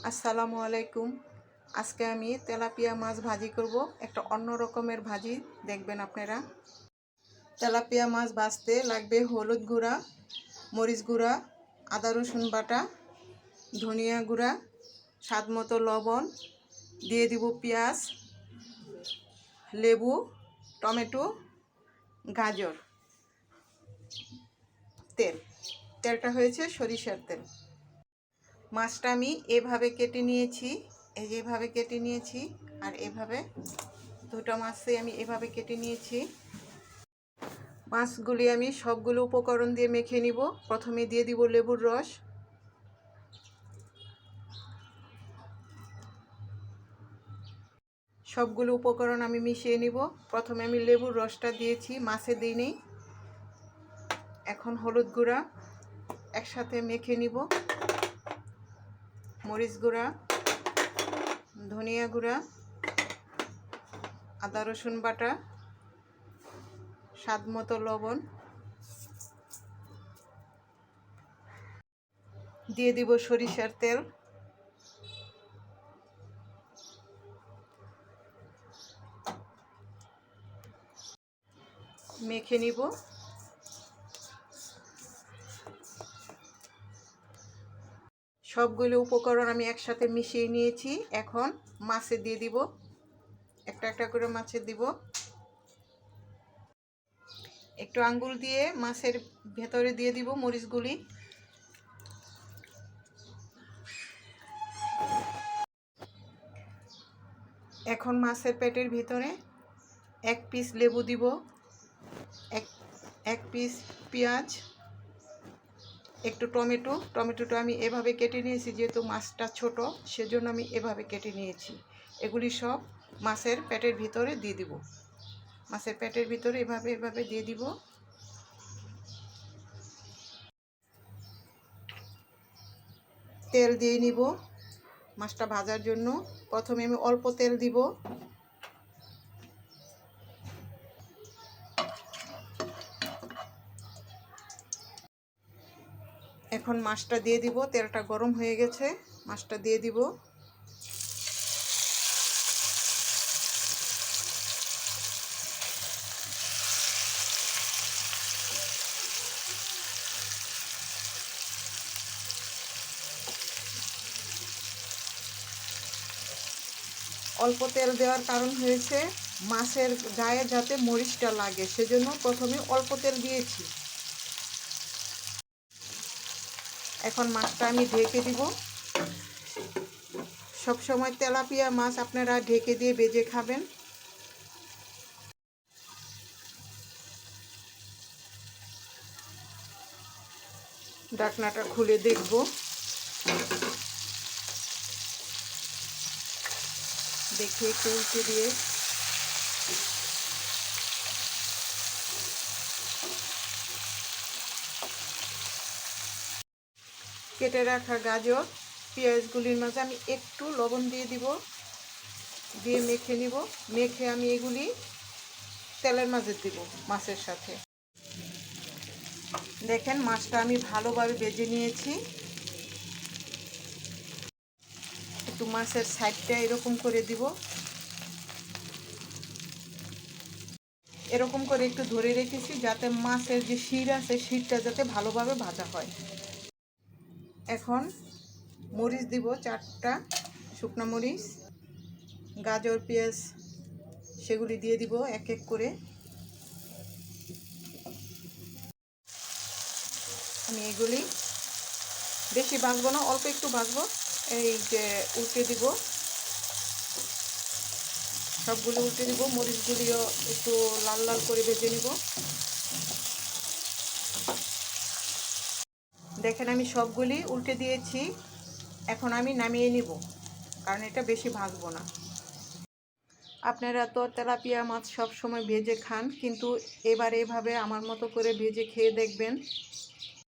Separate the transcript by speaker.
Speaker 1: আসসালামু আলাইকুম। আজকে আমি তেলাপিয়া মাছ ভাজি করব। একটা অন্য রকমের ভাজি দেখবেন আপনারা। তেলাপিয়া মাছ ভাজতে লাগবে হলুদ গুঁড়া, মরিচ গুঁড়া, আদা রসুন বাটা, ধনিয়া গুঁড়া, স্বাদ মতো লবণ, দিয়ে দিব পেঁয়াজ, লেবু, টমেটো, গাজর, তেলটা হয়েছে সরিষার তেল। মাছটা আমি এভাবে কেটে নিয়েছি, এই যেভাবে কেটে নিয়েছি, আর এভাবে দুটো মাছই আমি এভাবে কেটে নিয়েছি। মাছগুলি আমি সবগুলো উপকরণ দিয়ে মেখে নিব। প্রথমে দিয়ে দিব লেবুর রস, সবগুলো উপকরণ আমি মিশিয়ে নিব। প্রথমে আমি লেবুর রসটা দিয়েছি, মাছে দিই নেই। এখন হলুদ গুঁড়া একসাথে মেখে নিব, মরিচ গুঁড়া, ধনিয়া গুঁড়া, আদা রসুন বাটা, স্বাদ মতো লবণ, দিয়ে দিব সরিষার তেল, মেখে নিব। সবগুলো উপকরণ আমি একসাথে মিশিয়ে নিয়েছি। এখন মাছে দিয়ে দিব, একটা একটা করে মাছে দিব। একটু আঙ্গুল দিয়ে মাছের ভেতরে দিয়ে দিব মরিচগুলি। এখন মাছের পেটের ভিতরে এক পিস লেবু দিব, এক পিস পেঁয়াজ, একটু টমেটোটা আমি এভাবে কেটে নিয়েছি, যেহেতু মাছটা ছোট সেজন্য আমি এভাবে কেটে নিয়েছি। এগুলি সব মাছের পেটের ভিতরে দিয়ে দিব। মাছের পেটের ভিতরে এভাবে দিয়ে দিব। তেল দিয়ে নিব মাছটা ভাজার জন্য। প্রথমে আমি অল্প তেল দিব, এখন মাছটা দিয়ে দিব। তেলটা গরম হয়ে গেছে, মাছটা দিয়ে দিব। অল্প তেল দেওয়ার কারণ হয়েছে মাছের গায়ে যাতে মরিচটা লাগে, সেজন্য প্রথমে অল্প তেল দিয়েছি। এখন মাছটা আমি ঢেকে দিব। সবসময় তেলাপিয়া মাছ আপনারা ঢেকে দিয়ে ভেজে খাবেন। ঢাকনাটা খুলে দেখব। দেখে একটু উল্টে দিয়ে কেটে রাখা গাজর, পেঁয়াজগুলির মাঝে আমি একটু লবণ দিয়ে দিব, দিয়ে মেখে নিব। মেখে আমি এগুলি তেলের মাঝে দিব মাছের সাথে। দেখেন মাছটা আমি ভালোভাবে ভেজে নিয়েছি। একটু মাছের সাইডটা এরকম করে দিব, এরকম করে একটু ধরে রেখেছি যাতে মাছের যে শির আছে শিরটা যাতে ভালোভাবে ভাজা হয়। এখন মরিচ দিব 4টা শুকনো মরিচ, গাজর পেঁয়াজ সেগুলি দিয়ে দিব এক এক করে। আমি এগুলি বেশি ভাজবো না, অল্প একটু ভাজবো। এই যে উল্টে দিব, সবগুলো উল্টে দিব। মরিচগুলিও একটু লাল লাল করে ভেজে নিব। দেখেন আমি সবগুলি উল্টে দিয়েছি। এখন আমি নামিয়ে নিব, কারণ এটা বেশি ভাজবো না। আপনারা তো তেলাপিয়া মাছ সব সময় ভেজে খান, কিন্তু এবার এভাবে আমার মতো করে ভেজে খেয়ে দেখবেন।